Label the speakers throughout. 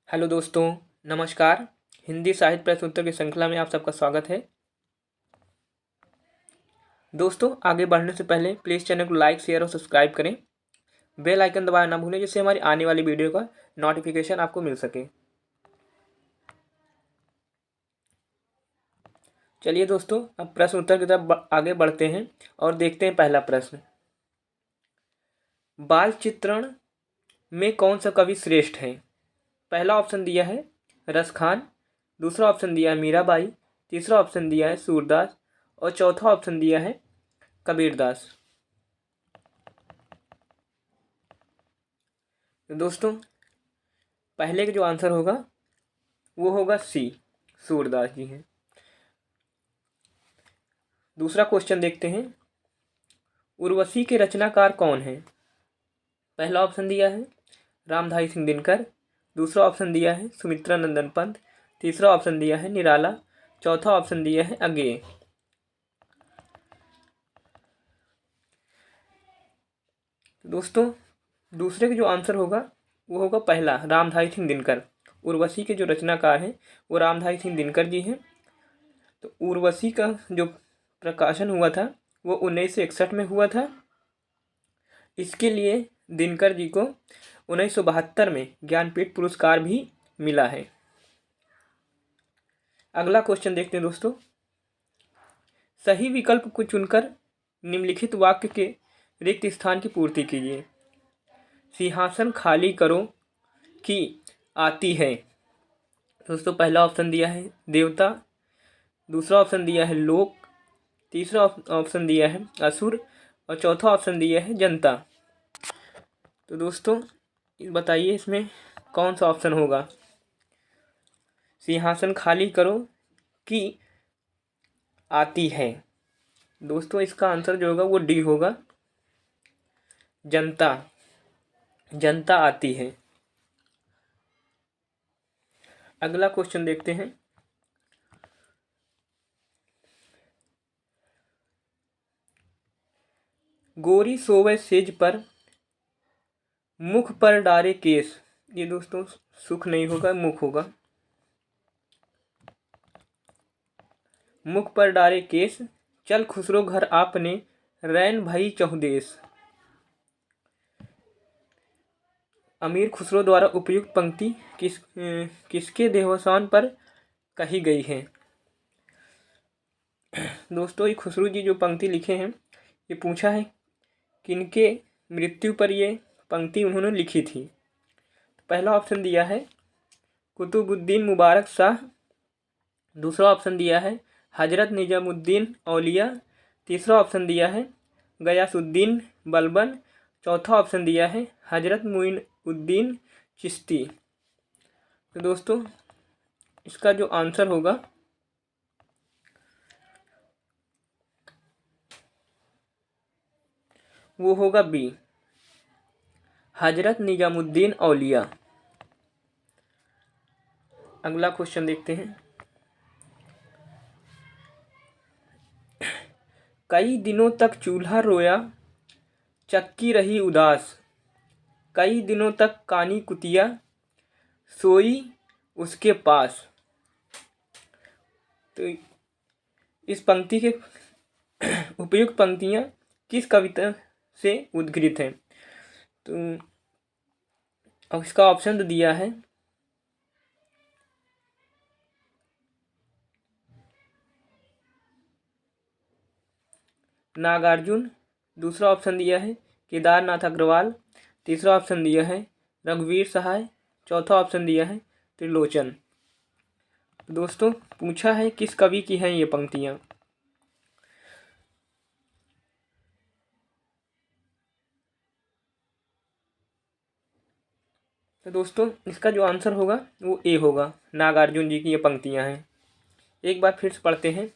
Speaker 1: Hello दोस्तों, नमस्कार। हिंदी साहित्य प्रश्न उत्तर की श्रृंखला में आप सबका स्वागत है। दोस्तों, आगे बढ़ने से पहले प्लीज़ चैनल को लाइक, शेयर और सब्सक्राइब करें। बेल आइकन दबाना ना भूलें, जिससे हमारी आने वाली वीडियो का नोटिफिकेशन आपको मिल सके। चलिए दोस्तों, अब प्रश्न उत्तर की तरफ आगे बढ़ते हैं और देखते हैं पहला प्रश्न। बाल चित्रण में कौन सा कवि श्रेष्ठ है? पहला ऑप्शन दिया है रस खान, दूसरा ऑप्शन दिया है मीराबाई, तीसरा ऑप्शन दिया है सूरदास और चौथा ऑप्शन दिया है कबीरदास। तो दोस्तों, पहले का जो आंसर होगा वो होगा सी, सूरदास जी हैं। दूसरा क्वेश्चन देखते हैं, उर्वशी के रचनाकार कौन है? पहला ऑप्शन दिया है रामधारी सिंह दिनकर, दूसरा ऑप्शन दिया है सुमित्रा नंदन पंत, तीसरा ऑप्शन दिया है निराला, चौथा ऑप्शन दिया है अज्ञेय। दोस्तों, दूसरे का जो आंसर होगा वो होगा पहला, रामधारी सिंह दिनकर। उर्वशी के जो रचनाकार हैं वो रामधारी सिंह दिनकर जी हैं। तो उर्वशी का जो प्रकाशन हुआ था वो 1961 में हुआ था। इसके लिए दिनकर जी को 1972 में ज्ञानपीठ पुरस्कार भी मिला है। अगला क्वेश्चन देखते हैं दोस्तों, सही विकल्प को चुनकर निम्नलिखित वाक्य के रिक्त स्थान की पूर्ति कीजिए। सिंहासन खाली करो कि आती है। दोस्तों, पहला ऑप्शन दिया है देवता, दूसरा ऑप्शन दिया है लोक, तीसरा ऑप्शन दिया है असुर और चौथा ऑप्शन दिया है जनता। तो दोस्तों, बताइए इसमें कौन सा ऑप्शन होगा? सिंहासन खाली करो कि आती है। दोस्तों, इसका आंसर जो होगा वो डी होगा, जनता। जनता आती है। अगला क्वेश्चन देखते हैं, गोरी सोवे सेज पर मुख पर डारे केस। ये दोस्तों सुख नहीं होगा, मुख होगा। मुख पर डारे केस, चल खुसरो घर आपने, रैन भई चहुदेस। अमीर खुसरो द्वारा उपयुक्त पंक्ति किसके देहावसान पर कही गई है? दोस्तों, ये खुसरो जी जो पंक्ति लिखे हैं, ये पूछा है किनके मृत्यु पर ये पंक्ति उन्होंने लिखी थी। पहला ऑप्शन दिया है कुतुबुद्दीन मुबारक शाह, दूसरा ऑप्शन दिया है हजरत निजामुद्दीन औलिया, तीसरा ऑप्शन दिया है गयासुद्दीन बलबन, चौथा ऑप्शन दिया है हजरत मुइनुद्दीन चिश्ती। तो दोस्तों, इसका जो आंसर होगा वो होगा बी, हजरत निजामुद्दीन औलिया। अगला क्वेश्चन देखते हैं, कई दिनों तक चूल्हा रोया, चक्की रही उदास, कई दिनों तक कानी कुतिया, सोई उसके पास। तो इस पंक्ति के उपयुक्त पंक्तियां किस कविता से उद्धृत हैं? तो अब इसका ऑप्शन तो दिया है नागार्जुन, दूसरा ऑप्शन दिया है केदारनाथ अग्रवाल, तीसरा ऑप्शन दिया है रघुवीर सहाय, चौथा ऑप्शन दिया है त्रिलोचन। दोस्तों, पूछा है किस कवि की हैं ये पंक्तियां? तो दोस्तों, इसका जो आंसर होगा वो ए होगा, नागार्जुन जी की ये पंक्तियां हैं। एक बार फिर से पढ़ते हैं,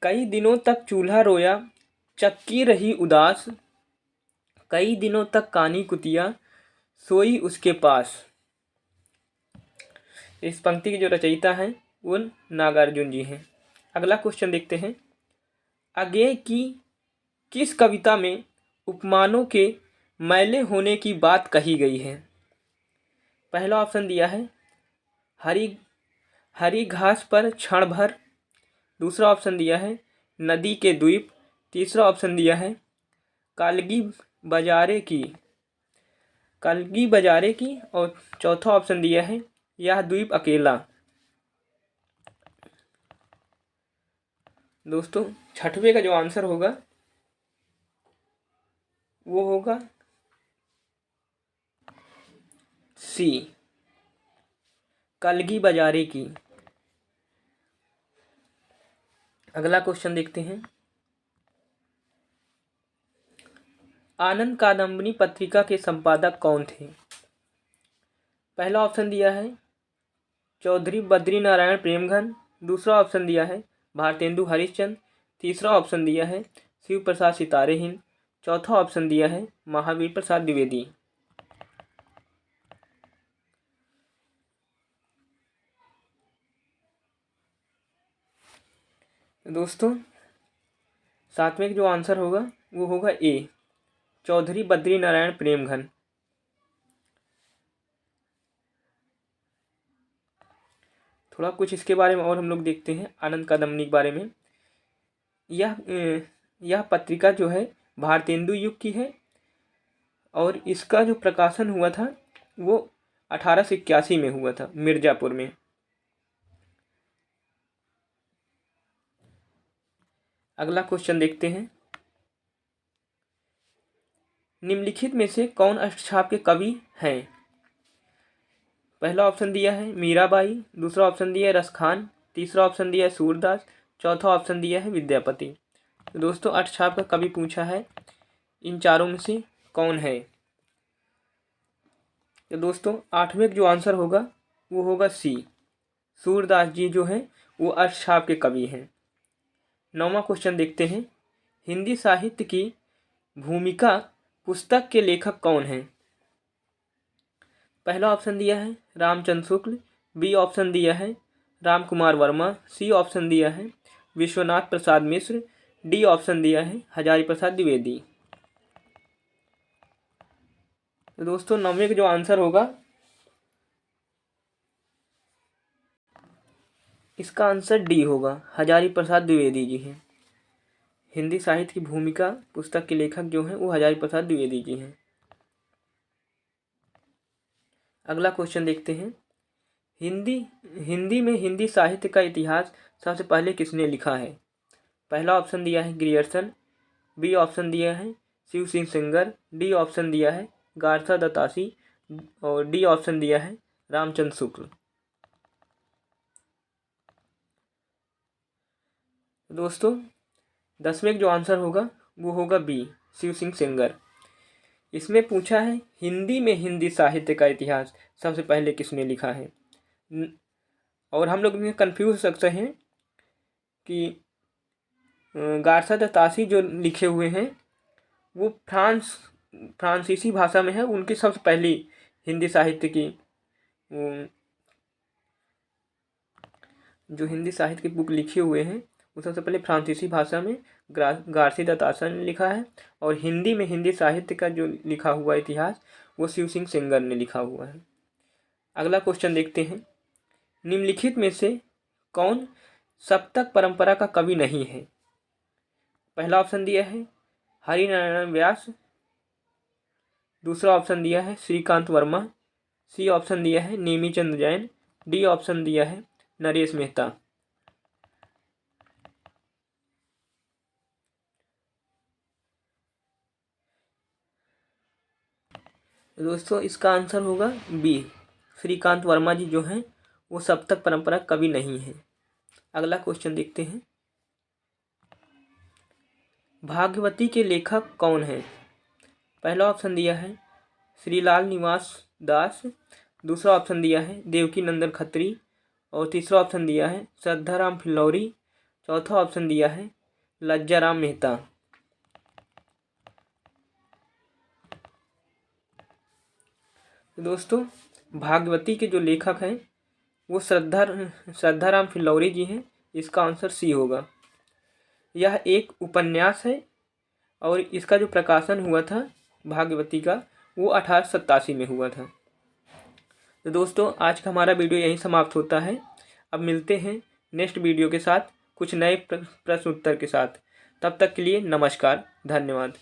Speaker 1: कई दिनों तक चूल्हा रोया, चक्की रही उदास, कई दिनों तक कानी कुतिया, सोई उसके पास। इस पंक्ति के जो रचयिता हैं वो नागार्जुन जी हैं। अगला क्वेश्चन देखते हैं, अज्ञेय की किस कविता में उपमानों के मैले होने की बात कही गई है? पहला ऑप्शन दिया है हरी हरी घास पर क्षण भर। दूसरा ऑप्शन दिया है नदी के द्वीप। तीसरा ऑप्शन दिया है कालगी बाजारे की और चौथा ऑप्शन दिया है यह द्वीप अकेला। दोस्तों छठवें का जो आंसर होगा वो होगा सी, कलगी बाजारे की। अगला क्वेश्चन देखते हैं। आनंद कादम्बनी पत्रिका के संपादक कौन थे? पहला ऑप्शन दिया है चौधरी बद्री नारायण प्रेमघन। दूसरा ऑप्शन दिया है भारतेंदु हरिश्चंद्र। तीसरा ऑप्शन दिया है शिव प्रसाद सितारेहीन। चौथा ऑप्शन दिया है महावीर प्रसाद द्विवेदी। दोस्तों सातवें जो आंसर होगा वो होगा ए, चौधरी बद्री नारायण प्रेमघन। थोड़ा कुछ इसके बारे में और हम लोग देखते हैं आनंद कादम्बनी के बारे में। यह पत्रिका जो है भारतेंदु युग की है और इसका जो प्रकाशन हुआ था वो 1881 में हुआ था मिर्जापुर में। अगला क्वेश्चन देखते हैं। निम्नलिखित में से कौन अष्टछाप के कवि हैं? पहला ऑप्शन दिया है मीराबाई। दूसरा ऑप्शन दिया है रसखान। तीसरा ऑप्शन दिया है सूरदास। चौथा ऑप्शन दिया है विद्यापति। तो दोस्तों अष्टछाप का कवि पूछा है इन चारों में से कौन है? तो दोस्तों आठवें जो आंसर होगा वो होगा सी, सूरदास जी जो हैं वो अष्टछाप के कवि हैं। नौवां क्वेश्चन देखते हैं। हिंदी साहित्य की भूमिका पुस्तक के लेखक कौन हैं? पहला ऑप्शन दिया है रामचंद्र शुक्ल। बी ऑप्शन दिया है राम कुमार वर्मा। सी ऑप्शन दिया है विश्वनाथ प्रसाद मिश्र। डी ऑप्शन दिया है हजारी प्रसाद द्विवेदी। तो दोस्तों नौवें का जो आंसर होगा इसका आंसर डी होगा, हजारी प्रसाद द्विवेदी जी हैं। हिंदी साहित्य की भूमिका पुस्तक के लेखक जो हैं वो हजारी प्रसाद द्विवेदी जी हैं। अगला क्वेश्चन देखते हैं। हिंदी में हिंदी साहित्य का इतिहास सबसे पहले किसने लिखा है? पहला ऑप्शन दिया है ग्रियर्सन। बी ऑप्शन दिया है शिव सिंह सेंगर। डी ऑप्शन दिया है गारसा दत्तासी और डी ऑप्शन दिया है रामचंद्र शुक्ल। दोस्तों 10वें जो आंसर होगा वो होगा बी, शिव सिंह सेंगर। इसमें पूछा है हिंदी में हिंदी साहित्य का इतिहास सबसे पहले किसने लिखा है। और हम लोग में कंफ्यूज हो सकते हैं कि गारसा दत्तासी जो लिखे हुए हैं वो फ्रांसीसी भाषा में है। उनकी सबसे पहली हिंदी साहित्य की जो हिंदी साहित्य की बुक लिखे हुए हैं वो सबसे पहले फ्रांसीसी भाषा में गारसी दत्तासा ने लिखा है। और हिंदी में हिंदी साहित्य का जो लिखा हुआ इतिहास वो शिव सिंह सेंगर ने लिखा हुआ है। अगला क्वेश्चन देखते हैं। निम्नलिखित में से कौन सप्तक परंपरा का कवि नहीं है? पहला ऑप्शन दिया है हरिनारायण व्यास। दूसरा ऑप्शन दिया है श्रीकांत वर्मा। सी ऑप्शन दिया है नेमीचंद जैन। डी ऑप्शन दिया है नरेश मेहता। दोस्तों इसका आंसर होगा बी, श्रीकांत वर्मा जी जो हैं वो सप्तक परंपरा कवि नहीं है। अगला क्वेश्चन देखते हैं। भागवती के लेखक कौन हैं? पहला ऑप्शन दिया है श्रीलाल निवास दास। दूसरा ऑप्शन दिया है देवकी नंदन खत्री और तीसरा ऑप्शन दिया है श्रद्धाराम फिल्लौरी। चौथा ऑप्शन दिया है लज्जाराम मेहता। दोस्तों भागवती के जो लेखक हैं वो श्रद्धाराम फिल्लौरी जी हैं। इसका आंसर सी होगा। यह एक उपन्यास है और इसका जो प्रकाशन हुआ था भागवती का वो 1887 में हुआ था। तो दोस्तों आज का हमारा वीडियो यहीं समाप्त होता है। अब मिलते हैं नेक्स्ट वीडियो के साथ कुछ नए प्रश्न उत्तर के साथ। तब तक के लिए नमस्कार, धन्यवाद।